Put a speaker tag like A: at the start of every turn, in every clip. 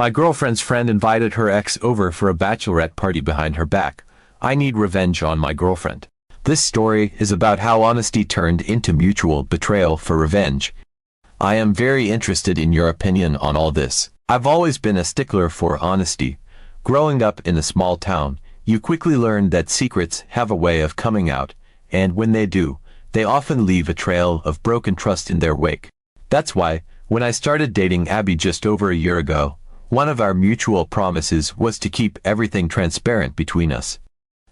A: My girlfriend's friend invited her ex over for a bachelorette party behind her back. I need revenge on my girlfriend. This story is about how honesty turned into mutual betrayal for revenge. I am very interested in your opinion on all this. I've always been a stickler for honesty. Growing up in a small town, you quickly learn that secrets have a way of coming out, and when they do, they often leave a trail of broken trust in their wake. That's why, when I started dating Abby just over a year ago, one of our mutual promises was to keep everything transparent between us.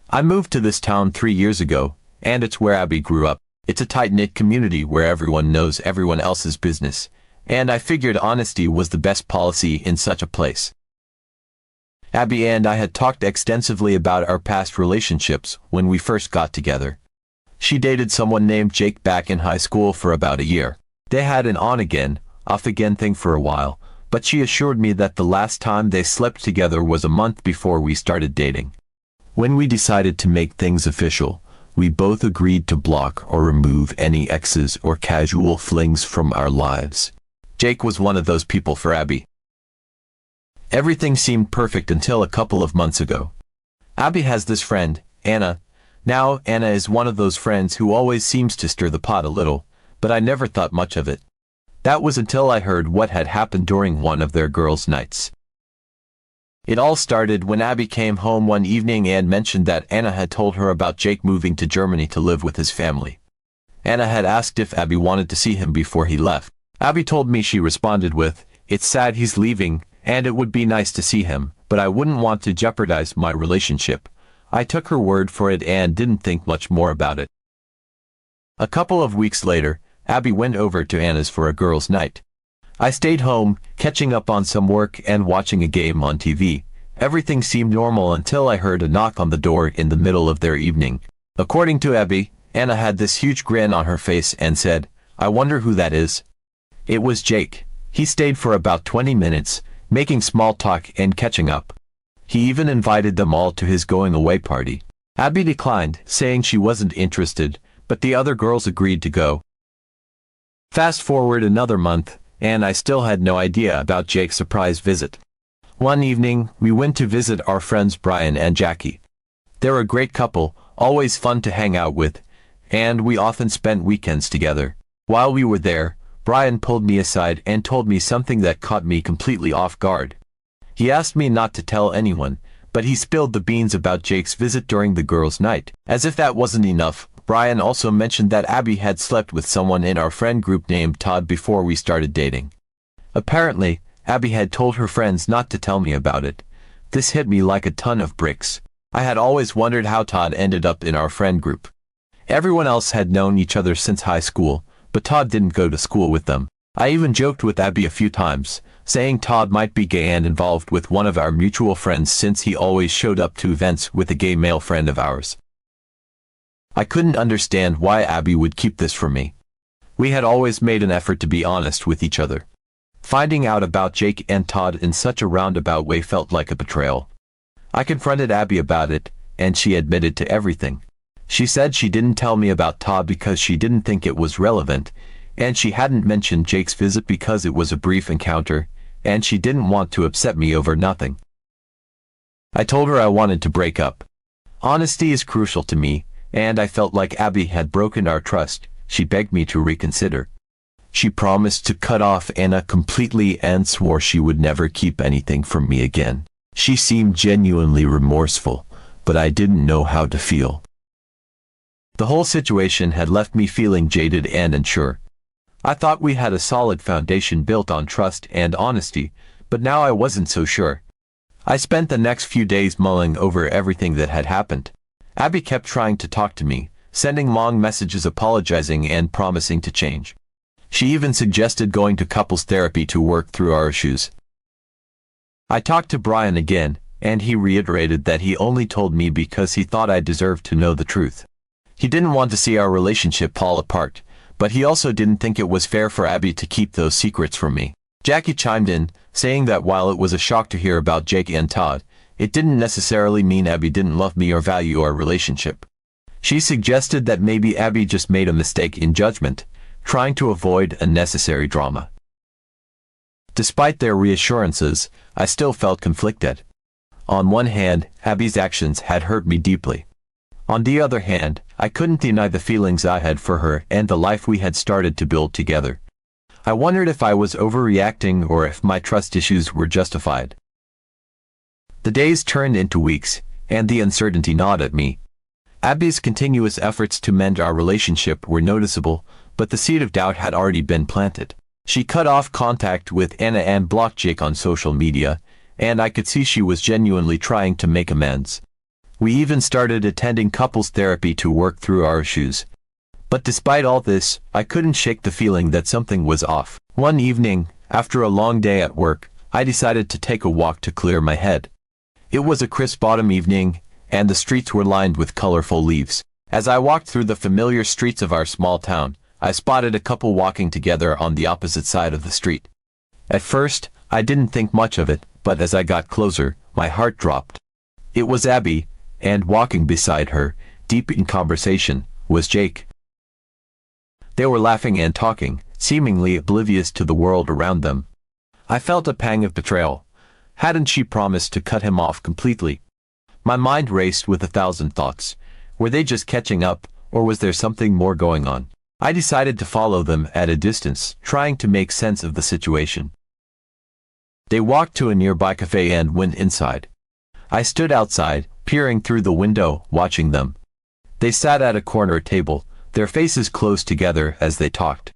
A: I moved to this town 3 years ago, and it's where Abby grew up. It's a tight-knit community where everyone knows everyone else's business, and I figured honesty was the best policy in such a place. Abby and I had talked extensively about our past relationships when we first got together. She dated someone named Jake back in high school for about a year. They had an on-again, off-again thing for a while, but she assured me that the last time they slept together was a month before we started dating. When we decided to make things official, we both agreed to block or remove any exes or casual flings from our lives. Jake was one of those people for Abby. Everything seemed perfect until a couple of months ago. Abby has this friend, Anna. Now, Anna is one of those friends who always seems to stir the pot a little, but I never thought much of it. That was until I heard what had happened during one of their girls' nights. It all started when Abby came home one evening and mentioned that Anna had told her about Jake moving to Germany to live with his family. Anna had asked if Abby wanted to see him before he left. Abby told me she responded with, "It's sad he's leaving, and it would be nice to see him, but I wouldn't want to jeopardize my relationship." I took her word for it and didn't think much more about it. A couple of weeks later, Abby went over to Anna's for a girls' night. I stayed home, catching up on some work and watching a game on TV. Everything seemed normal until I heard a knock on the door in the middle of their evening. According to Abby, Anna had this huge grin on her face and said, "I wonder who that is." It was Jake. He stayed for about 20 minutes, making small talk and catching up. He even invited them all to his going-away party. Abby declined, saying she wasn't interested, but the other girls agreed to go. Fast forward another month, and I still had no idea about Jake's surprise visit. One evening, we went to visit our friends Brian and Jackie. They're a great couple, always fun to hang out with, and we often spent weekends together. While we were there, Brian pulled me aside and told me something that caught me completely off guard. He asked me not to tell anyone, but he spilled the beans about Jake's visit during the girls' night. As if that wasn't enough, Brian also mentioned that Abby had slept with someone in our friend group named Todd before we started dating. Apparently, Abby had told her friends not to tell me about it. This hit me like a ton of bricks. I had always wondered how Todd ended up in our friend group. Everyone else had known each other since high school, but Todd didn't go to school with them. I even joked with Abby a few times, saying Todd might be gay and involved with one of our mutual friends since he always showed up to events with a gay male friend of ours. I couldn't understand why Abby would keep this from me. We had always made an effort to be honest with each other. Finding out about Jake and Todd in such a roundabout way felt like a betrayal. I confronted Abby about it, and she admitted to everything. She said she didn't tell me about Todd because she didn't think it was relevant, and she hadn't mentioned Jake's visit because it was a brief encounter, and she didn't want to upset me over nothing. I told her I wanted to break up. Honesty is crucial to me, and I felt like Abby had broken our trust. She begged me to reconsider. She promised to cut off Anna completely and swore she would never keep anything from me again. She seemed genuinely remorseful, but I didn't know how to feel. The whole situation had left me feeling jaded and unsure. I thought we had a solid foundation built on trust and honesty, but now I wasn't so sure. I spent the next few days mulling over everything that had happened. Abby kept trying to talk to me, sending long messages apologizing and promising to change. She even suggested going to couples therapy to work through our issues. I talked to Brian again, and he reiterated that he only told me because he thought I deserved to know the truth. He didn't want to see our relationship fall apart, but he also didn't think it was fair for Abby to keep those secrets from me. Jackie chimed in, saying that while it was a shock to hear about Jake and Todd, it didn't necessarily mean Abby didn't love me or value our relationship. She suggested that maybe Abby just made a mistake in judgment, trying to avoid unnecessary drama. Despite their reassurances, I still felt conflicted. On one hand, Abby's actions had hurt me deeply. On the other hand, I couldn't deny the feelings I had for her and the life we had started to build together. I wondered if I was overreacting or if my trust issues were justified. The days turned into weeks, and the uncertainty gnawed at me. Abby's continuous efforts to mend our relationship were noticeable, but the seed of doubt had already been planted. She cut off contact with Anna and blocked Jake on social media, and I could see she was genuinely trying to make amends. We even started attending couples therapy to work through our issues. But despite all this, I couldn't shake the feeling that something was off. One evening, after a long day at work, I decided to take a walk to clear my head. It was a crisp autumn evening, and the streets were lined with colorful leaves. As I walked through the familiar streets of our small town, I spotted a couple walking together on the opposite side of the street. At first, I didn't think much of it, but as I got closer, my heart dropped. It was Abby, and walking beside her, deep in conversation, was Jake. They were laughing and talking, seemingly oblivious to the world around them. I felt a pang of betrayal. Hadn't she promised to cut him off completely? My mind raced with 1,000 thoughts. Were they just catching up, or was there something more going on? I decided to follow them at a distance, trying to make sense of the situation. They walked to a nearby cafe and went inside. I stood outside, peering through the window, watching them. They sat at a corner table, their faces close together as they talked.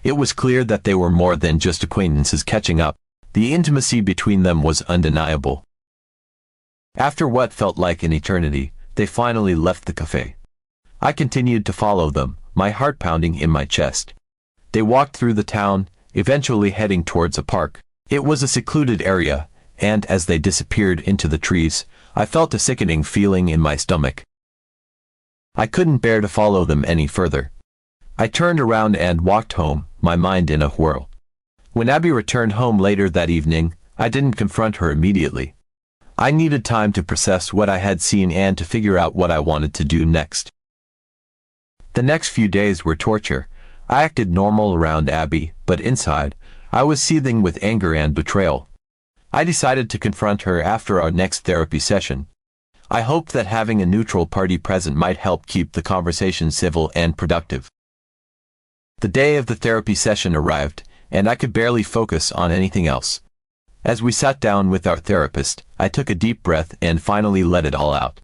A: It was clear that they were more than just acquaintances catching up. The intimacy between them was undeniable. After what felt like an eternity, they finally left the cafe. I continued to follow them, my heart pounding in my chest. They walked through the town, eventually heading towards a park. It was a secluded area, and as they disappeared into the trees, I felt a sickening feeling in my stomach. I couldn't bear to follow them any further. I turned around and walked home, my mind in a whirl. When Abby returned home later that evening, I didn't confront her immediately. I needed time to process what I had seen and to figure out what I wanted to do next. The next few days were torture. I acted normal around Abby, but inside, I was seething with anger and betrayal. I decided to confront her after our next therapy session. I hoped that having a neutral party present might help keep the conversation civil and productive. The day of the therapy session arrived, and I could barely focus on anything else. As we sat down with our therapist, I took a deep breath and finally let it all out.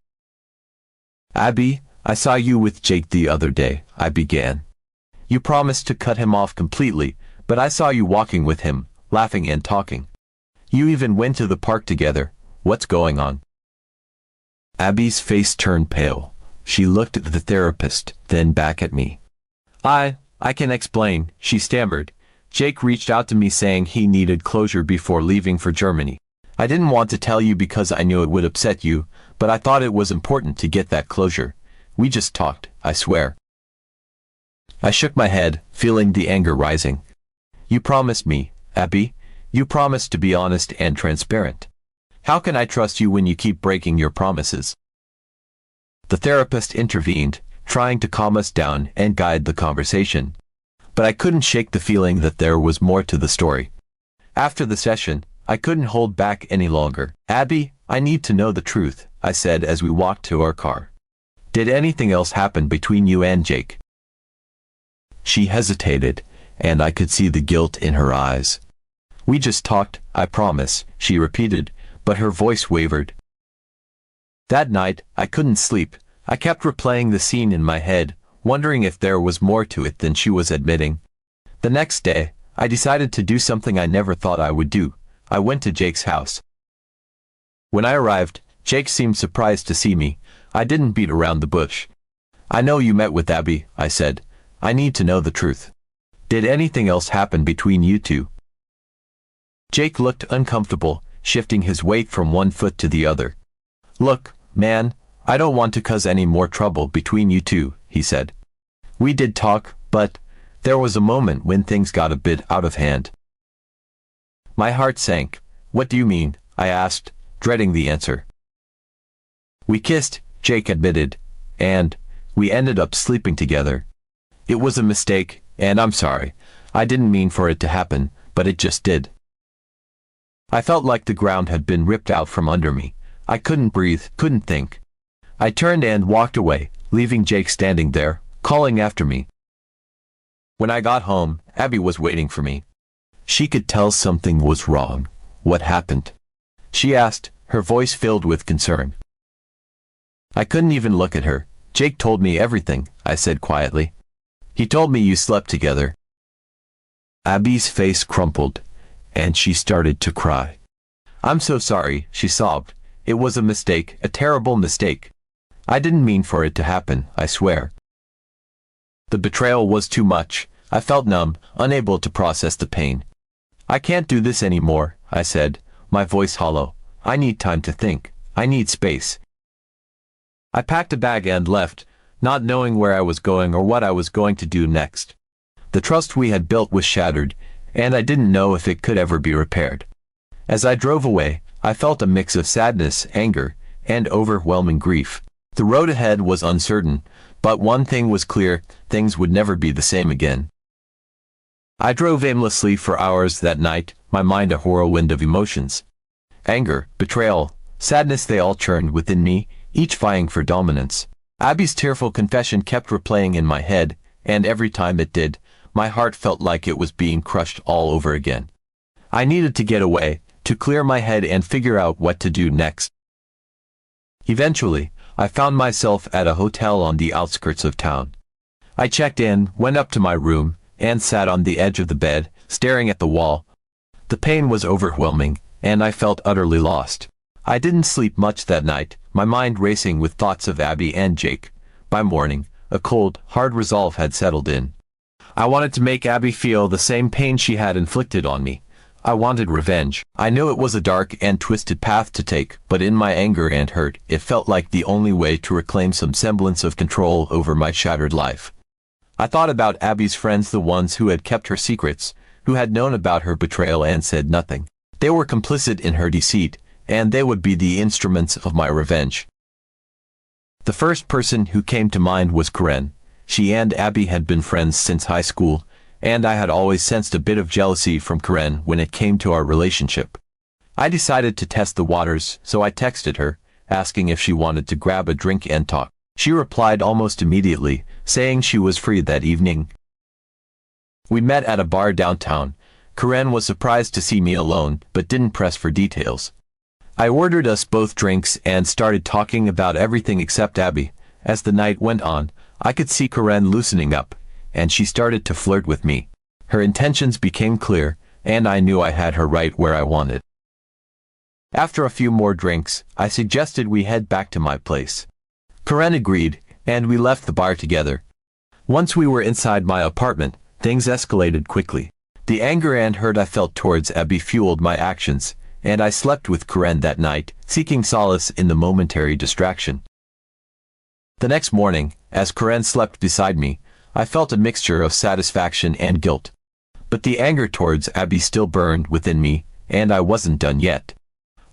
A: "Abby, I saw you with Jake the other day," I began. "You promised to cut him off completely, but I saw you walking with him, laughing and talking. You even went to the park together. What's going on?" Abby's face turned pale. She looked at the therapist, then back at me. I can explain," she stammered. "Jake reached out to me saying he needed closure before leaving for Germany. I didn't want to tell you because I knew it would upset you, but I thought it was important to get that closure. We just talked, I swear." I shook my head, feeling the anger rising. "You promised me, Abby. You promised to be honest and transparent. How can I trust you when you keep breaking your promises?" The therapist intervened, trying to calm us down and guide the conversation. But I couldn't shake the feeling that there was more to the story. After the session, I couldn't hold back any longer. "Abby, I need to know the truth," I said as we walked to our car. "Did anything else happen between you and Jake?" She hesitated, and I could see the guilt in her eyes. "We just talked, I promise," she repeated, but her voice wavered. That night, I couldn't sleep. I kept replaying the scene in my head, wondering if there was more to it than she was admitting. The next day, I decided to do something I never thought I would do. I went to Jake's house. When I arrived, Jake seemed surprised to see me. I didn't beat around the bush. "I know you met with Abby," I said. "I need to know the truth. Did anything else happen between you two?" Jake looked uncomfortable, shifting his weight from one foot to the other. "Look, man, I don't want to cause any more trouble between you two," he said. "We did talk, but there was a moment when things got a bit out of hand." My heart sank. "What do you mean?" I asked, dreading the answer. "We kissed," Jake admitted, "and we ended up sleeping together. It was a mistake, and I'm sorry. I didn't mean for it to happen, but it just did." I felt like the ground had been ripped out from under me. I couldn't breathe, couldn't think. I turned and walked away, leaving Jake standing there, calling after me. When I got home, Abby was waiting for me. She could tell something was wrong. What happened? She asked, her voice filled with concern. I couldn't even look at her. Jake told me everything, I said quietly. He told me you slept together. Abby's face crumpled, and she started to cry. I'm so sorry, she sobbed. It was a mistake, a terrible mistake. I didn't mean for it to happen, I swear. The betrayal was too much. I felt numb, unable to process the pain. I can't do this anymore, I said, my voice hollow. I need time to think. I need space. I packed a bag and left, not knowing where I was going or what I was going to do next. The trust we had built was shattered, and I didn't know if it could ever be repaired. As I drove away, I felt a mix of sadness, anger, and overwhelming grief. The road ahead was uncertain, but one thing was clear, things would never be the same again. I drove aimlessly for hours that night, my mind a whirlwind of emotions. Anger, betrayal, sadness, they all churned within me, each vying for dominance. Abby's tearful confession kept replaying in my head, and every time it did, my heart felt like it was being crushed all over again. I needed to get away, to clear my head and figure out what to do next. Eventually, I found myself at a hotel on the outskirts of town. I checked in, went up to my room, and sat on the edge of the bed, staring at the wall. The pain was overwhelming, and I felt utterly lost. I didn't sleep much that night, my mind racing with thoughts of Abby and Jake. By morning, a cold, hard resolve had settled in. I wanted to make Abby feel the same pain she had inflicted on me. I wanted revenge. I knew it was a dark and twisted path to take, but in my anger and hurt, it felt like the only way to reclaim some semblance of control over my shattered life. I thought about Abby's friends, the ones who had kept her secrets, who had known about her betrayal and said nothing. They were complicit in her deceit, and they would be the instruments of my revenge. The first person who came to mind was Karen. She and Abby had been friends since high school, and I had always sensed a bit of jealousy from Karen when it came to our relationship. I decided to test the waters, so I texted her, asking if she wanted to grab a drink and talk. She replied almost immediately, saying she was free that evening. We met at a bar downtown. Karen was surprised to see me alone, but didn't press for details. I ordered us both drinks and started talking about everything except Abby. As the night went on, I could see Karen loosening up, and she started to flirt with me. Her intentions became clear, and I knew I had her right where I wanted. After a few more drinks, I suggested we head back to my place. Karen agreed, and we left the bar together. Once we were inside my apartment, things escalated quickly. The anger and hurt I felt towards Abby fueled my actions, and I slept with Karen that night, seeking solace in the momentary distraction. The next morning, as Karen slept beside me, I felt a mixture of satisfaction and guilt. But the anger towards Abby still burned within me, and I wasn't done yet.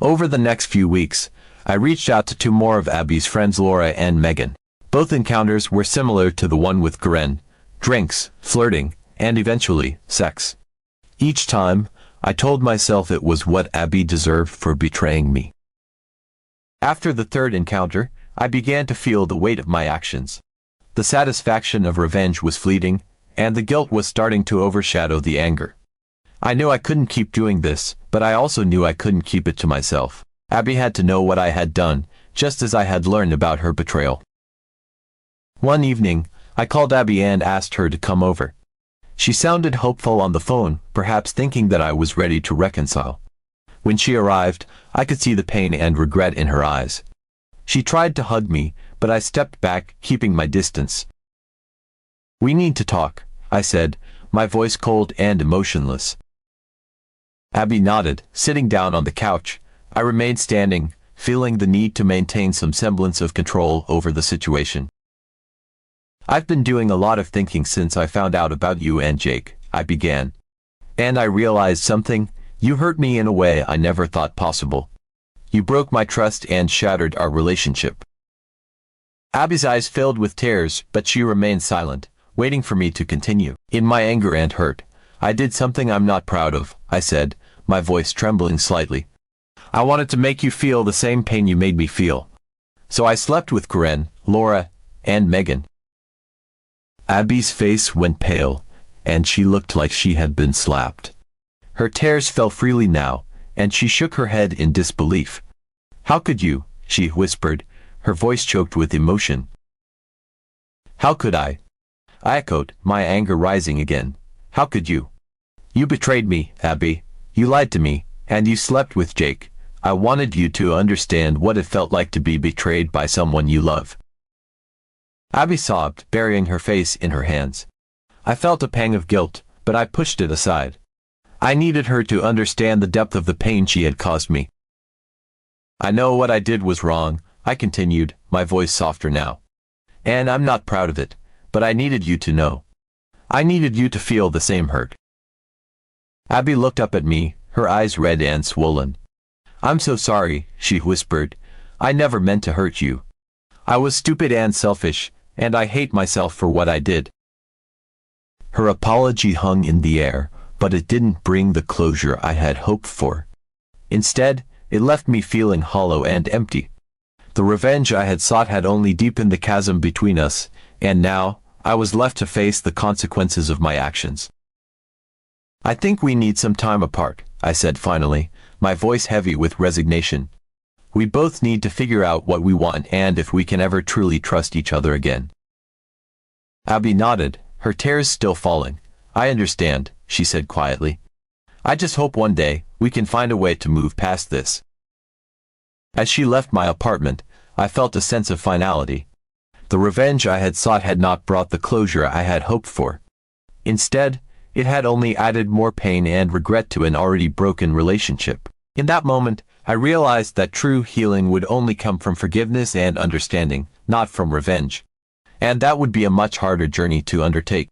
A: Over the next few weeks, I reached out to two more of Abby's friends, Laura and Megan. Both encounters were similar to the one with Karen: drinks, flirting, and eventually, sex. Each time, I told myself it was what Abby deserved for betraying me. After the third encounter, I began to feel the weight of my actions. The satisfaction of revenge was fleeting, and the guilt was starting to overshadow the anger. I knew I couldn't keep doing this, but I also knew I couldn't keep it to myself. Abby had to know what I had done, just as I had learned about her betrayal. One evening, I called Abby and asked her to come over. She sounded hopeful on the phone, perhaps thinking that I was ready to reconcile. When she arrived, I could see the pain and regret in her eyes. She tried to hug me, but I stepped back, keeping my distance. "We need to talk," I said, my voice cold and emotionless. Abby nodded, sitting down on the couch. I remained standing, feeling the need to maintain some semblance of control over the situation. "I've been doing a lot of thinking since I found out about you and Jake," I began. "And I realized something. You hurt me in a way I never thought possible. You broke my trust and shattered our relationship." Abby's eyes filled with tears, but she remained silent, waiting for me to continue. "In my anger and hurt, I did something I'm not proud of," I said, my voice trembling slightly. I wanted to make you feel the same pain you made me feel. So I slept with Karen, Laura, and Megan. Abby's face went pale, and she looked like she had been slapped. Her tears fell freely now, and she shook her head in disbelief. How could you? She whispered, her voice choked with emotion. How could I? I echoed, my anger rising again. How could you? You betrayed me, Abby. You lied to me, and you slept with Jake. I wanted you to understand what it felt like to be betrayed by someone you love. Abby sobbed, burying her face in her hands. I felt a pang of guilt, but I pushed it aside. I needed her to understand the depth of the pain she had caused me. I know what I did was wrong, I continued, my voice softer now. And I'm not proud of it, but I needed you to know. I needed you to feel the same hurt. Abby looked up at me, her eyes red and swollen. I'm so sorry, she whispered. I never meant to hurt you. I was stupid and selfish, and I hate myself for what I did. Her apology hung in the air, but it didn't bring the closure I had hoped for. Instead, it left me feeling hollow and empty. The revenge I had sought had only deepened the chasm between us, and now, I was left to face the consequences of my actions. I think we need some time apart, I said finally, my voice heavy with resignation. We both need to figure out what we want and if we can ever truly trust each other again. Abby nodded, her tears still falling. I understand, she said quietly. I just hope one day, we can find a way to move past this. As she left my apartment, I felt a sense of finality. The revenge I had sought had not brought the closure I had hoped for. Instead, it had only added more pain and regret to an already broken relationship. In that moment, I realized that true healing would only come from forgiveness and understanding, not from revenge. And that would be a much harder journey to undertake.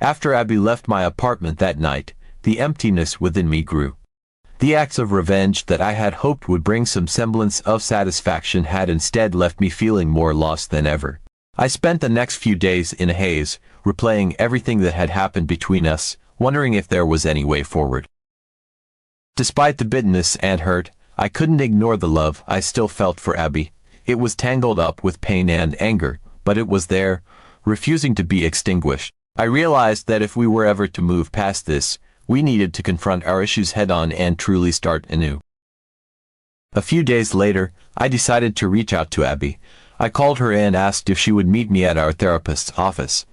A: After Abby left my apartment that night, the emptiness within me grew. The acts of revenge that I had hoped would bring some semblance of satisfaction had instead left me feeling more lost than ever. I spent the next few days in a haze, replaying everything that had happened between us, wondering if there was any way forward. Despite the bitterness and hurt, I couldn't ignore the love I still felt for Abby. It was tangled up with pain and anger, but it was there, refusing to be extinguished. I realized that if we were ever to move past this, we needed to confront our issues head-on and truly start anew. A few days later, I decided to reach out to Abby. I called her and asked if she would meet me at our therapist's office.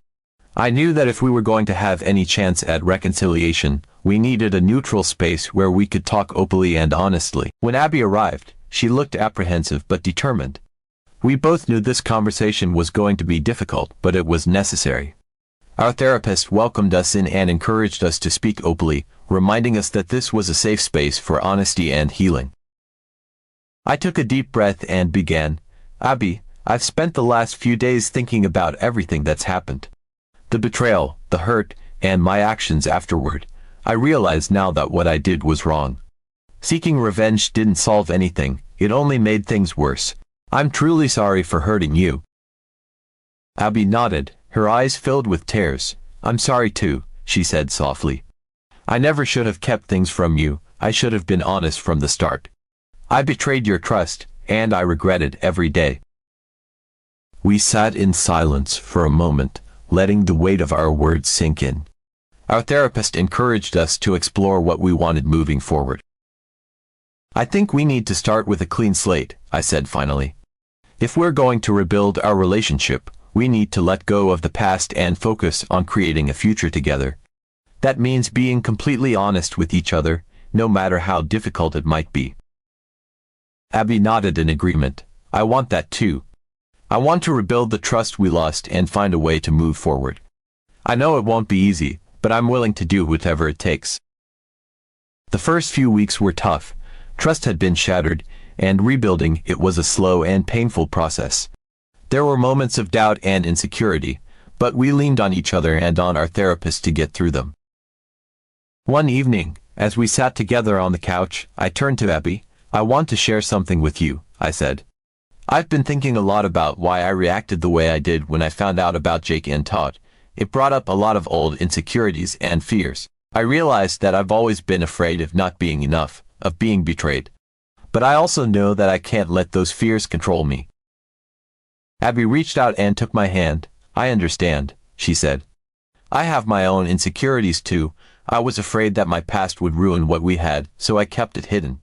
A: I knew that if we were going to have any chance at reconciliation, we needed a neutral space where we could talk openly and honestly. When Abby arrived, she looked apprehensive but determined. We both knew this conversation was going to be difficult, but it was necessary. Our therapist welcomed us in and encouraged us to speak openly, reminding us that this was a safe space for honesty and healing. I took a deep breath and began, Abby, I've spent the last few days thinking about everything that's happened. The betrayal, the hurt, and my actions afterward. I realize now that what I did was wrong. Seeking revenge didn't solve anything, it only made things worse. I'm truly sorry for hurting you. Abby nodded, her eyes filled with tears. I'm sorry too, she said softly. I never should have kept things from you, I should have been honest from the start. I betrayed your trust, and I regret it every day. We sat in silence for a moment, letting the weight of our words sink in. Our therapist encouraged us to explore what we wanted moving forward. I think we need to start with a clean slate, I said finally. If we're going to rebuild our relationship, we need to let go of the past and focus on creating a future together. That means being completely honest with each other, no matter how difficult it might be. Abby nodded in agreement. I want that too. I want to rebuild the trust we lost and find a way to move forward. I know it won't be easy, but I'm willing to do whatever it takes. The first few weeks were tough. Trust had been shattered, and rebuilding it was a slow and painful process. There were moments of doubt and insecurity, but we leaned on each other and on our therapist to get through them. One evening, as we sat together on the couch, I turned to Abby. I want to share something with you, I said. I've been thinking a lot about why I reacted the way I did when I found out about Jake and Todd. It brought up a lot of old insecurities and fears. I realized that I've always been afraid of not being enough, of being betrayed. But I also know that I can't let those fears control me. Abby reached out and took my hand. I understand, she said. I have my own insecurities too. I was afraid that my past would ruin what we had, so I kept it hidden.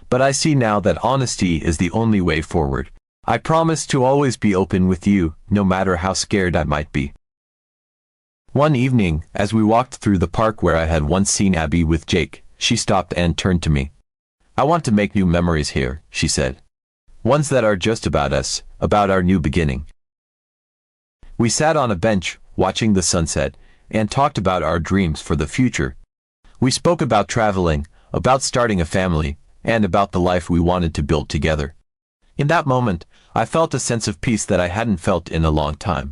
A: But I see now that honesty is the only way forward. I promise to always be open with you, no matter how scared I might be. One evening, as we walked through the park where I had once seen Abby with Jake, she stopped and turned to me. I want to make new memories here, she said. Ones that are just about us, about our new beginning. We sat on a bench, watching the sunset, and talked about our dreams for the future. We spoke about traveling, about starting a family, and about the life we wanted to build together. In that moment, I felt a sense of peace that I hadn't felt in a long time.